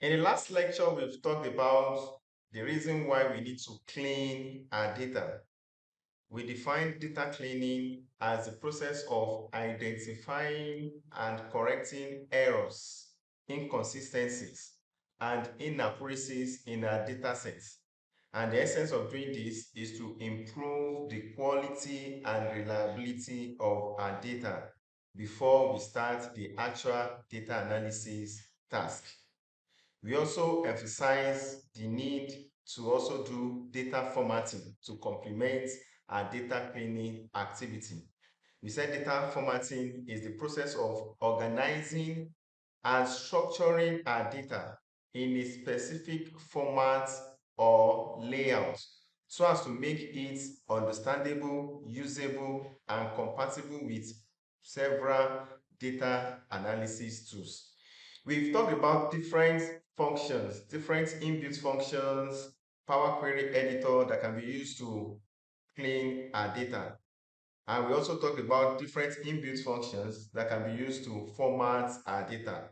In the last lecture, we've talked about the reason why we need to clean our data. We define data cleaning as the process of identifying and correcting errors, inconsistencies, and inaccuracies in our data sets. And the essence of doing this is to improve the quality and reliability of our data before we start the actual data analysis task. We also emphasize the need to also do data formatting to complement our data cleaning activity. We said data formatting is the process of organizing and structuring our data in a specific format or layout so as to make it understandable, usable, and compatible with several data analysis tools. We've talked about different functions, different inbuilt functions, Power Query editor that can be used to clean our data. And we also talked about different inbuilt functions that can be used to format our data.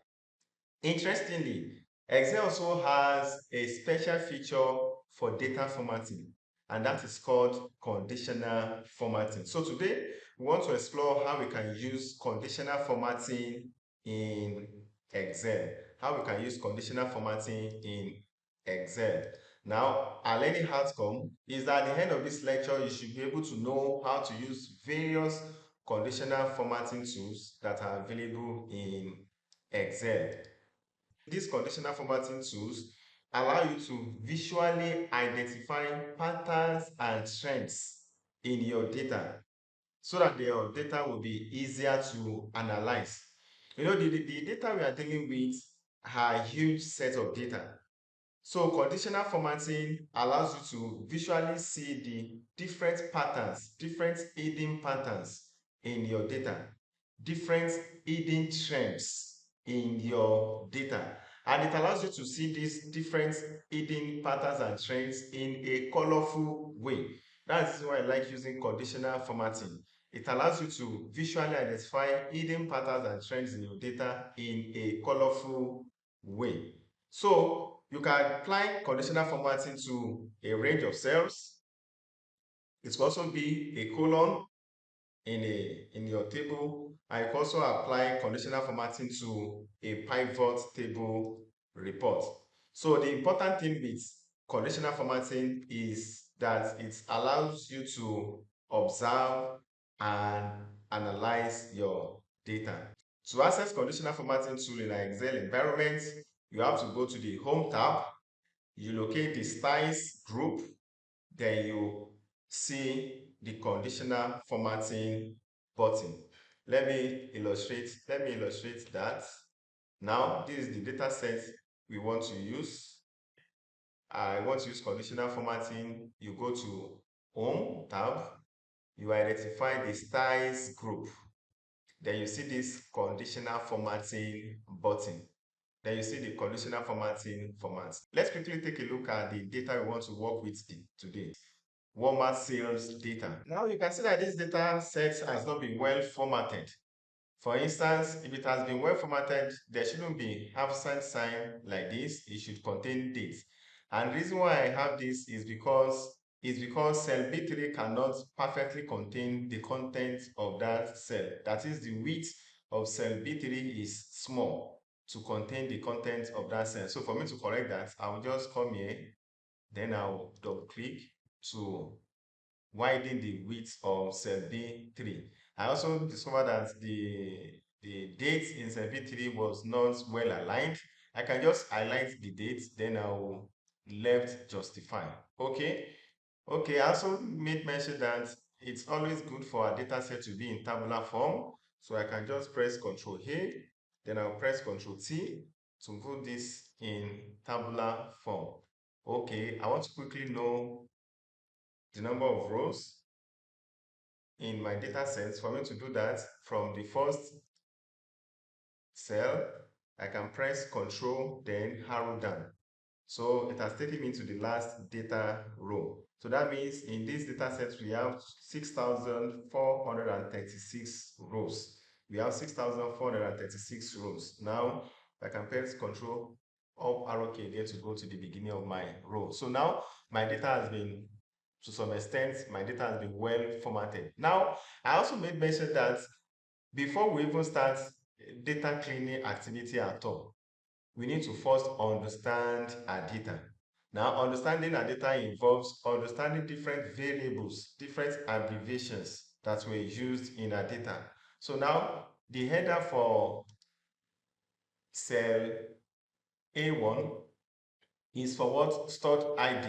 Interestingly, Excel also has a special feature for data formatting, and that is called conditional formatting. So today, we want to explore how we can use conditional formatting in Excel. How we can use conditional formatting in Excel. Now, our learning outcome is that at the end of this lecture, you should be able to know how to use various conditional formatting tools that are available in Excel. These conditional formatting tools allow you to visually identify patterns and trends in your data so that your data will be easier to analyze. The data we are dealing with are a huge set of data. So conditional formatting allows you to visually see the different patterns, different hidden patterns in your data, different hidden trends in your data. And it allows you to see these different hidden patterns and trends in a colorful way. That's why I like using conditional formatting. It allows you to visually identify hidden patterns and trends in your data in a colorful way. So you can apply conditional formatting to a range of cells. It can also be a column in your table. And you can also apply conditional formatting to a pivot table report. So the important thing with conditional formatting is that it allows you to observe and analyze your data. To access conditional formatting tool in an Excel environment, you have to go to the Home tab, you locate the Styles group, then you see the conditional formatting button. Let me illustrate that. Now, this is the data set we want to use. I want to use conditional formatting. You go to Home tab, you identify the Styles group. Then you see this conditional formatting button. Then you see the conditional formatting formats. Let's quickly take a look at the data we want to work with today. Walmart sales data. Now you can see that this data set has not been well formatted. For instance, if it has been well formatted, there shouldn't be ampersand sign like this. It should contain dates. And the reason why I have this is because cell B3 cannot perfectly contain the content of that cell. That is, the width of cell B3 is small to contain the content of that cell. So for me to correct that, I will just come here, then I'll double click to widen the width of cell B3. I also discovered that the date in cell B3 was not well aligned. I can just highlight the date, then I'll left justify. Okay. Okay, I also made mention that it's always good for our data set to be in tabular form. So I can just press Ctrl A, then I'll press Ctrl T to put this in tabular form. Okay, I want to quickly know the number of rows in my data set. For me to do that, from the first cell, I can press Ctrl, then arrow down. So it has taken me to the last data row. So that means in this data set, we have 6,436 rows. We have 6,436 rows. Now, I can press Ctrl up arrow key again to go to the beginning of my row. So now my data has been, to some extent, my data has been well formatted. Now, I also made mention that before we even start data cleaning activity at all, we need to first understand our data. Now, understanding our data involves understanding different variables, different abbreviations that were used in our data. So now, the header for cell A1 is for what? Stored ID.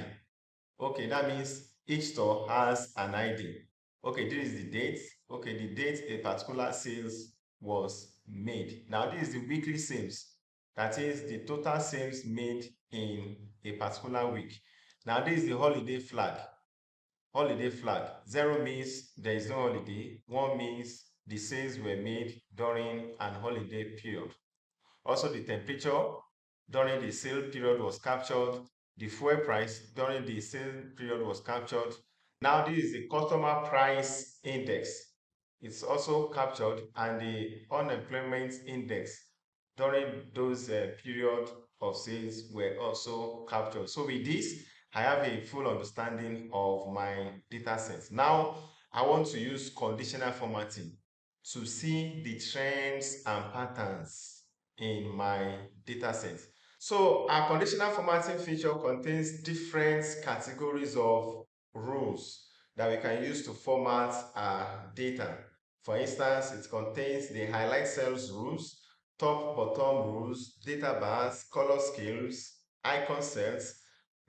Okay, that means each store has an ID. Okay, this is the date. Okay, the date a particular sales was made. Now, this is the weekly sales. That is the total sales made in a particular week. Now, this is the holiday flag. Holiday flag. 0 means there is no holiday. 1 means the sales were made during an holiday period. Also, the temperature during the sale period was captured. The fuel price during the sale period was captured. Now, this is the customer price index. It's also captured, and the unemployment index during those period of sales were also captured. So with this, I have a full understanding of my data set. Now, I want to use conditional formatting to see the trends and patterns in my data set. So our conditional formatting feature contains different categories of rules that we can use to format our data. For instance, it contains the highlight cells rules, top bottom rules, data bars, color schemes, icon sets.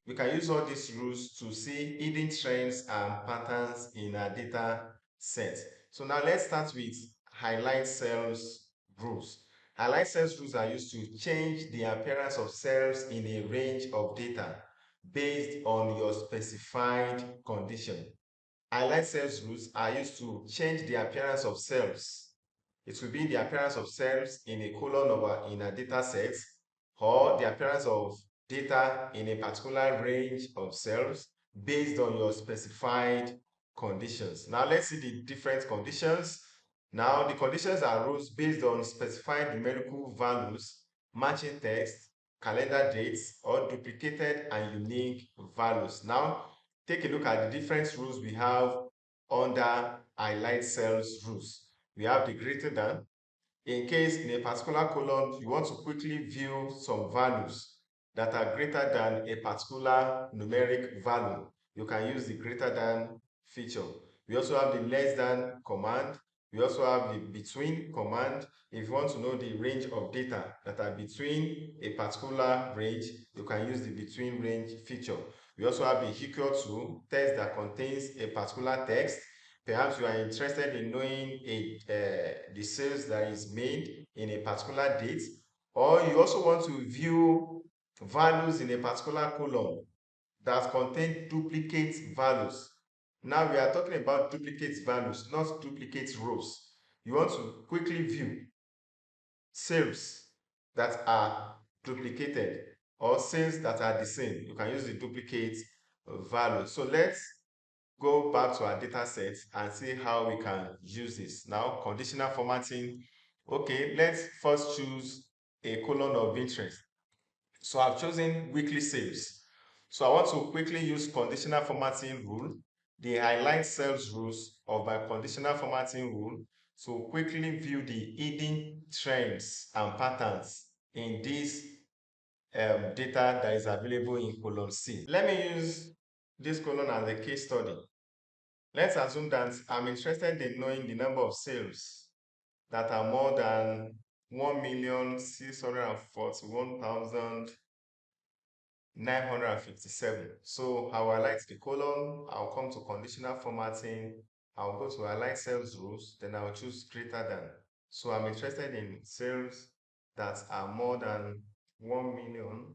We can use all these rules to see hidden trends and patterns in our data set. So now let's start with highlight cells rules. Highlight cells rules are used to change the appearance of cells in a range of data based on your specified condition. Highlight cells rules are used to change the appearance of cells. It will be the appearance of cells in a column or in a data set, or the appearance of data in a particular range of cells based on your specified conditions. Now let's see the different conditions. Now the conditions are rules based on specified numerical values, matching text, calendar dates, or duplicated and unique values. Now take a look at the different rules we have under highlight cells rules. We have the greater than. In case in a particular column you want to quickly view some values that are greater than a particular numeric value, you can use the greater than feature. We also have the less than command. We also have the between command. If you want to know the range of data that are between a particular range, you can use the between range feature. We also have the equal to text that contains a particular text. Perhaps you are interested in knowing the sales that is made in a particular date, or you also want to view values in a particular column that contain duplicate values. Now we are talking about duplicate values, not duplicate rows. You want to quickly view sales that are duplicated or sales that are the same. You can use the duplicate value. So let's go back to our data set and see how we can use this. Now, conditional formatting. Okay, let's first choose a column of interest. So I've chosen weekly sales. So I want to quickly use conditional formatting rule, the highlight cells rules of my conditional formatting rule, to quickly view the hidden trends and patterns in this data that is available in column C. Let me use this column as a case study. Let's assume that I'm interested in knowing the number of sales that are more than 1,641,957. So I will highlight the column, I'll come to conditional formatting, I'll go to highlight sales rules, then I'll choose greater than. So I'm interested in sales that are more than 1 million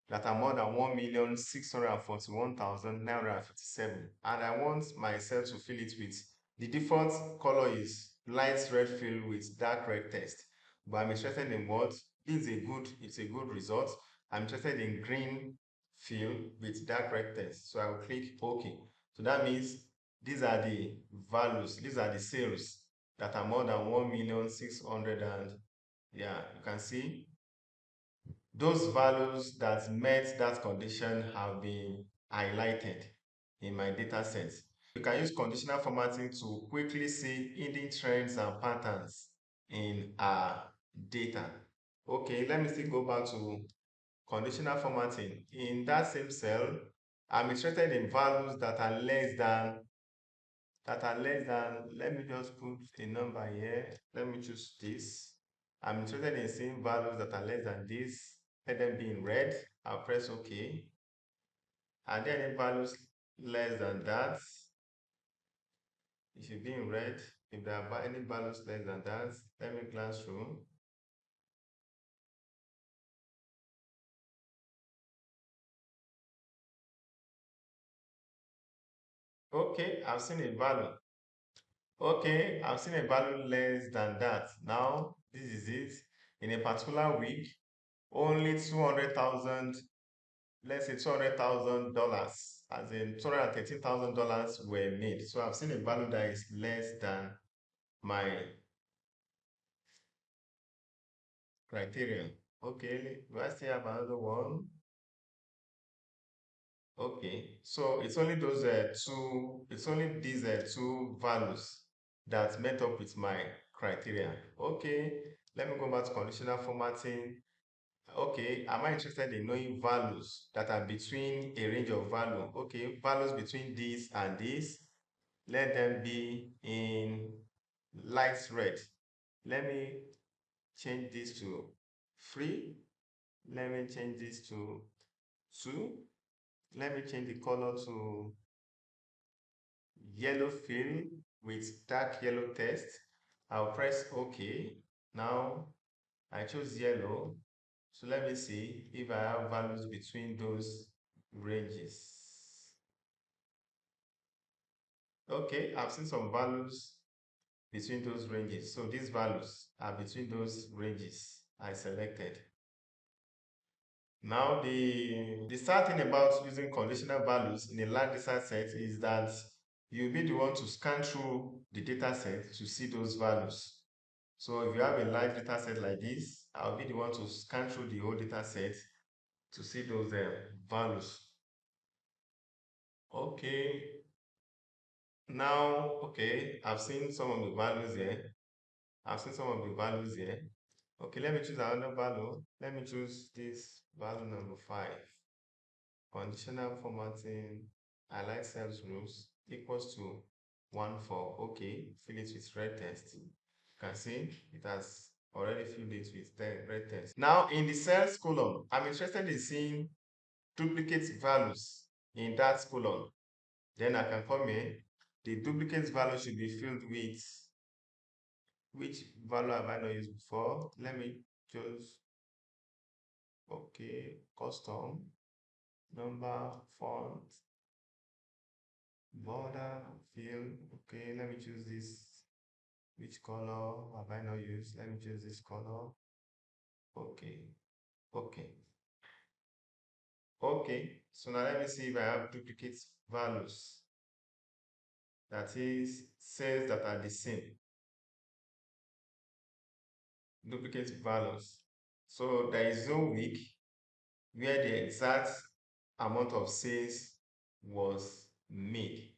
that are more than 1,641,957, and I want my cell to fill it with the default color is light red fill with dark red text. But I'm interested in what? It's a good result. I'm interested in green fill with dark red text. So I will click OK. So that means these are the values, these are the sales that are more than 1,600,000, and yeah, you can see those values that met that condition have been highlighted in my data set. You can use conditional formatting to quickly see hidden trends and patterns in our data. Okay, let me still go back to conditional formatting. In that same cell, I'm interested in values that are less than, let me just put a number here. Let me choose this. I'm interested in seeing values that are less than this. Let them be in red. I'll press OK. Are there any values less than that? It should be in red. If there are any values less than that, let me glance through. Okay, I've seen a value. Okay, I've seen a value less than that. Now, this is it. In a particular week, only 200,000, let's say $200,000, as in $213,000 were made. So I've seen a value that is less than my criterion. Okay, do I still have another one? Okay, so it's only those it's only these two values that met up with my criteria. Okay, let me go back to conditional formatting. Okay, am I interested in knowing values that are between a range of value? Okay, values between this and this, let them be in light red. Let me change this to 3. Let me change this to 2. Let me change the color to yellow fill with dark yellow text. I'll press OK. Now I choose yellow. So let me see if I have values between those ranges. Okay, I've seen some values between those ranges. So these values are between those ranges I selected. Now, the sad thing about using conditional values in a large data set is that you'll be the one to scan through the data set to see those values. So if you have a large data set like this, I'll be the one to scan through the whole data set to see those values. Okay. Now, okay, I've seen some of the values here. Okay, let me choose another value. Let me choose this value number 5. Conditional formatting, highlight cells rules equals to 1 for okay, fill it with red text. You can see it has already filled it with red text. Now in the cells column, I'm interested in seeing duplicate values in that column. Then I can come in. The duplicate value should be filled with, which value have I not used before? Let me choose, okay, custom, number, font, border, field. Okay, let me choose this. Which color have I not used? Let me choose this color. Okay, okay, okay. So now let me see if I have duplicate values. That is, cells that are the same. Duplicate values. So there is no week where the exact amount of sales was made.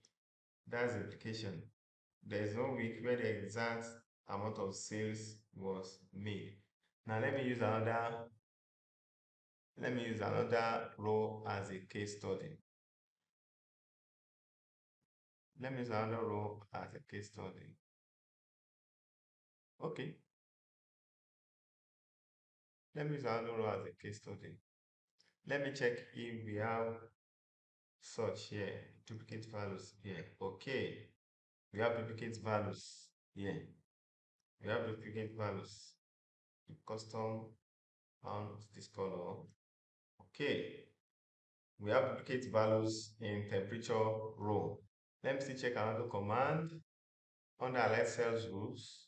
That's the implication. There is no week where the exact amount of sales was made. Now let me use another row as a case study. Let me use another row as a case study. Okay. Let me use another row as a case study. Let me check if we have such here, duplicate values here. Okay. We have duplicate values here. We have duplicate values. The custom found this color. Okay. We have duplicate values in temperature row. Let me still check another command under alert cells rules.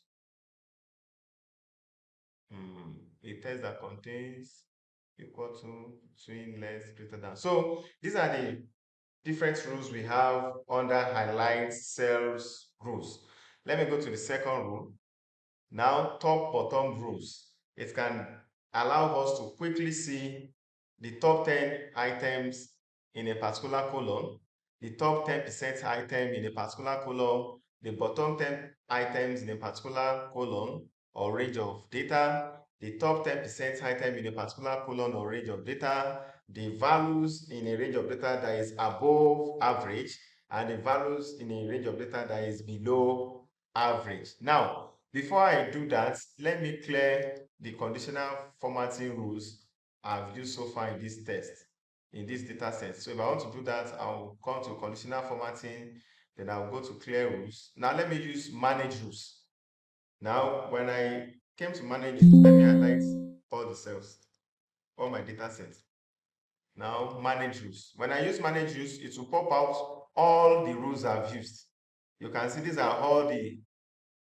A text that contains equal to, between, less, greater than. So these are the different rules we have under highlight cells rules. Let me go to the second rule. Now, top bottom rules. It can allow us to quickly see the top 10 items in a particular column, the top 10% item in a particular column, the bottom 10 items in a particular column or range of data, the top 10% item in a particular column or range of data, the values in a range of data that is above average, and the values in a range of data that is below average. Now, before I do that, let me clear the conditional formatting rules I've used so far in this test, in this data set. So if I want to do that, I'll come to conditional formatting, then I'll go to clear rules. Now let me use manage rules. Now, when I came to manage, let me highlight all the cells, all my data sets. Now, manage rules. When I use manage rules, it will pop out all the rules I've used. You can see these are all the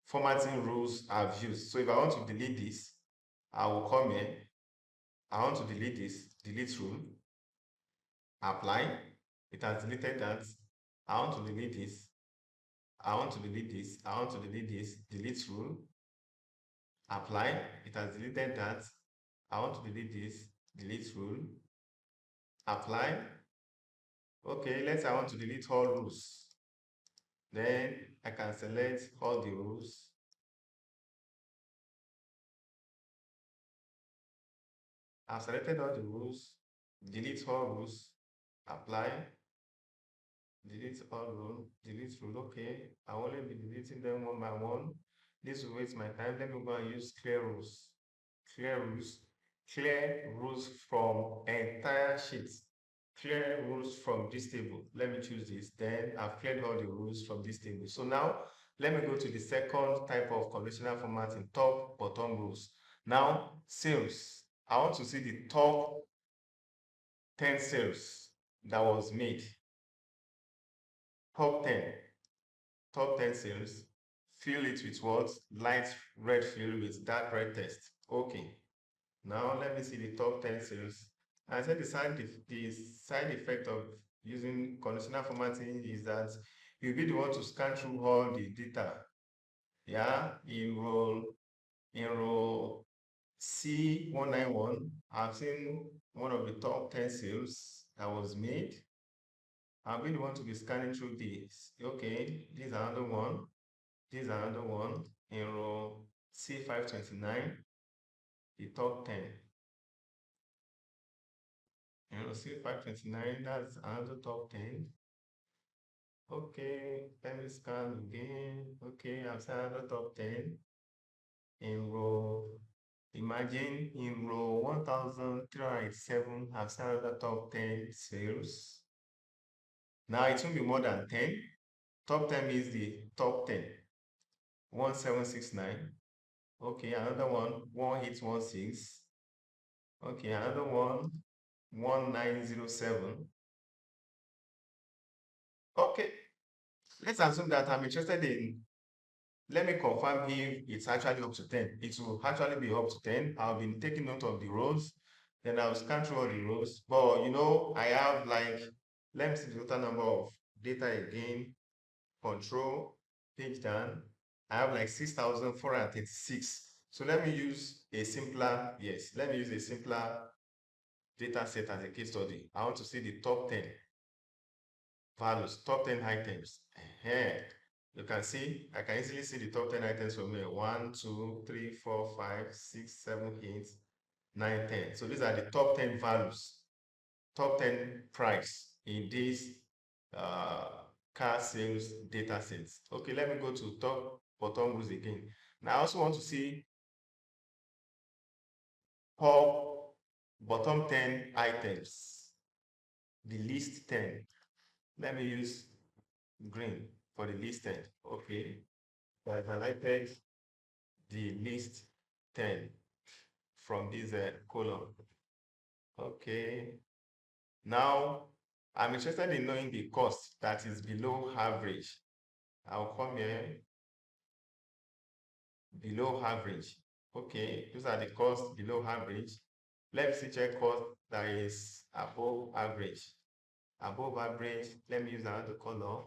formatting rules I've used. So if I want to delete this, I will come here. I want to delete this, delete rule, apply. It has deleted that. I want to delete this. I want to delete this. I want to delete this, delete rule, apply. It has deleted that. I want to delete this, delete rule, apply. Okay, let's say I want to delete all rules. Then I can select all the rules. I've selected all the rules, delete all rules, apply, delete all rule, delete rule. Okay, I'll only be deleting them one by one. This will waste my time. Let me go and use clear rules. Clear rules. Clear rules from entire sheets. Clear rules from this table. Let me choose this. Then I've cleared all the rules from this table. So now let me go to the second type of conditional formatting, top bottom rules. Now, sales. I want to see the top 10 sales that was made. Top 10. Top 10 sales. Fill it with what? Light red fill with dark red text. Okay. Now let me see the top 10 sales. I said the side effect of using conditional formatting is that you'll be the one to scan through all the data. Yeah, in row C191, I've seen one of the top 10 sales that was made. I'll be the one to be scanning through this. Okay, this is another one. This is another one. In row C529, the top 10. C529, that's another top 10. Okay, let me scan again. Okay, I've seen another top 10. In row, imagine in row 1387, I've seen another top 10 sales. Now it won't be more than 10. Top 10 is the top 10. 1769. Okay, another one, 1816. Okay, another one, 1907. Okay, let's assume that I'm interested in, let me confirm if it's actually up to 10. It will actually be up to 10. I'll be taking note of the rows, then I'll scan through all the rows. But you know, I have like, let me see the total number of data again. Control, page down. I have like 6,436. So let me use a simpler, yes, let me use a simpler data set as a case study. I want to see the top 10 values, top 10 items. You can see, I can easily see the top 10 items from here. 1, 2, 3, 4, 5, 6, 7, 8, 9, 10. So these are the top 10 values, top 10 price in this car sales data sets. Okay, let me go to top bottom rules again. Now I also want to see top bottom 10 items, the list 10. Let me use green for the list 10. Okay, so I've highlighted the list 10 from this column. Okay, now I'm interested in knowing the cost that is below average. I'll come here, below average. Okay, those are the costs below average. Let me check cost that is above average. Above average, let me use another color,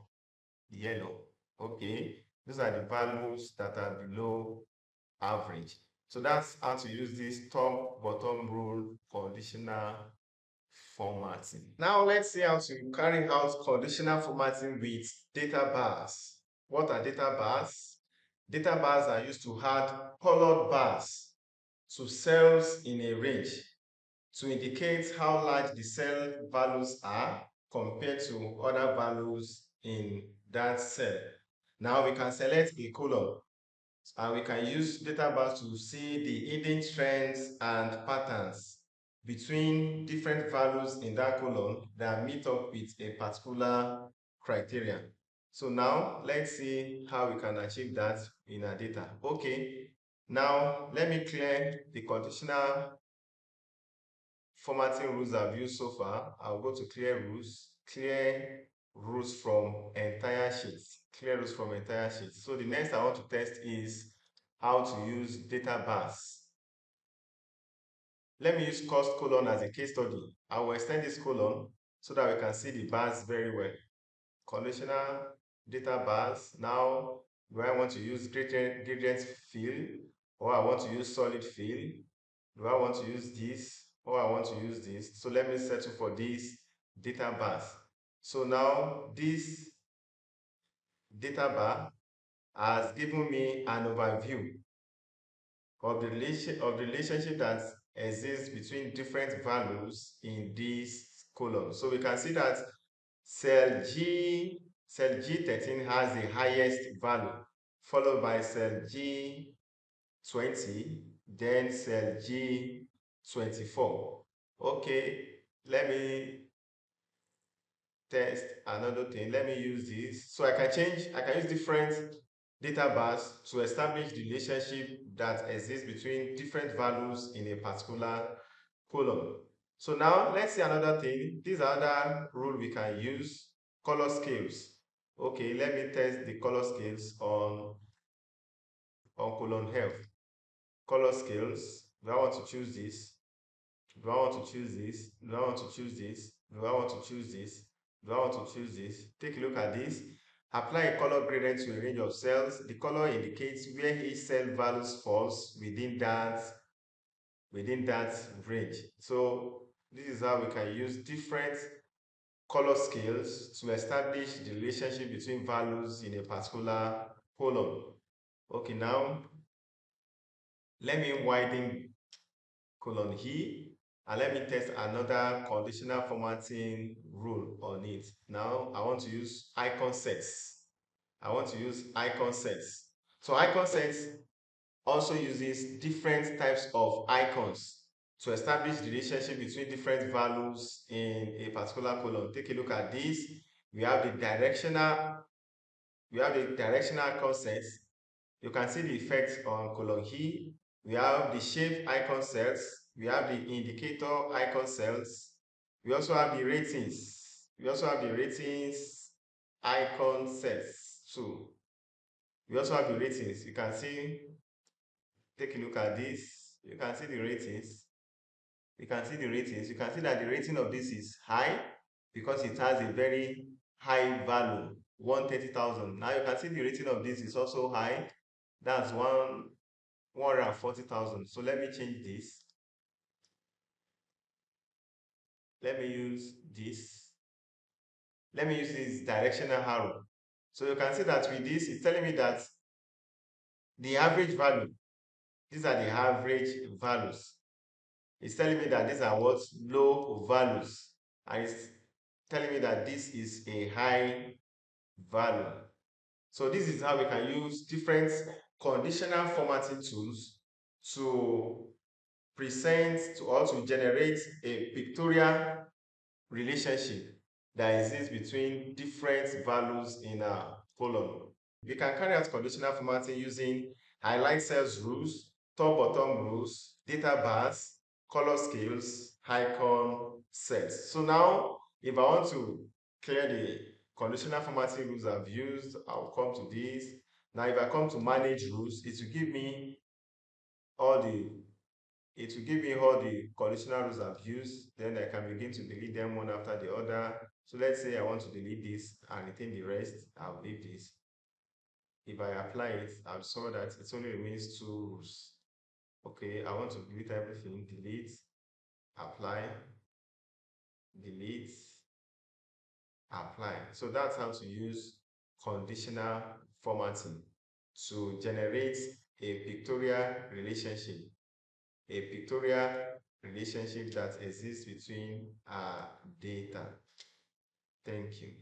yellow. Okay, those are the values that are below average. So that's how to use this top bottom rule conditional formatting. Now let's see how to carry out conditional formatting with data bars. What are data bars? Data bars are used to add colored bars to cells in a range to indicate how large the cell values are compared to other values in that cell. Now we can select a column and we can use data bars to see the hidden trends and patterns between different values in that column that meet up with a particular criteria. So now let's see how we can achieve that in our data. Okay, now let me clear the conditional formatting rules I've used so far. I'll go to clear rules from entire sheets, clear rules from entire sheets. So the next I want to test is how to use data bars. Let me use cost colon as a case study. I will extend this colon so that we can see the bars very well. Conditional data bars. Now, do I want to use gradient fill, or I want to use solid fill? Do I want to use this, or I want to use this? So let me settle for these data bars. So now this data bar has given me an overview of the relationship that exists between different values in this column. So we can see that cell G13 has the highest value, followed by cell G20, then cell G24. Okay, let me test another thing. Let me use this. So I can use different data bars to establish the relationship that exists between different values in a particular column. So now let's see another thing. This other rule we can use, color scales. Okay, let me test the color scales on column health. Color scales. Do I want to choose this? Do I want to choose this? Do I want to choose this? Do I want to choose this? Do I want to choose this? Take a look at this. Apply a color gradient to a range of cells. The color indicates where each cell values falls within that range. So this is how we can use different color scales to establish the relationship between values in a particular column. Okay, now let me widen colon E, and let me test another conditional formatting rule on it. Now I want to use icon sets. I want to use icon sets. So icon sets also uses different types of icons to establish the relationship between different values in a particular column. Take a look at this. We have the directional icon sets. You can see the effects on column E. We have the shape icon cells. We have the indicator icon cells. We also have the ratings. We also have the ratings icon sets too. We also have the ratings. You can see, take a look at this. You can see the ratings. You can see the ratings. You can see that the rating of this is high because it has a very high value, 130,000. Now you can see the rating of this is also high. That's 140,000. So let me change this. Let me use this. Let me use this directional arrow. So you can see that with this, it's telling me that the average value, these are the average values. It's telling me that these are what? Low values. And it's telling me that this is a high value. So this is how we can use different conditional formatting tools to or to generate a pictorial relationship that exists between different values in a column. You can carry out conditional formatting using highlight cells rules, top bottom rules, data bars, color scales, icon sets. So now if I want to clear the conditional formatting rules I've used, I'll come to this. Now if I come to manage rules, all the it will give me all the conditional rules I've used. Then I can begin to delete them one after the other. So let's say I want to delete this and retain the rest. I'll leave this. If I apply it, I'm sure that it only remains two rules. Okay, I want to delete everything. Delete, apply, delete, apply. So that's how to use conditional formatting to generate a pictorial relationship, that exists between our data. Thank you.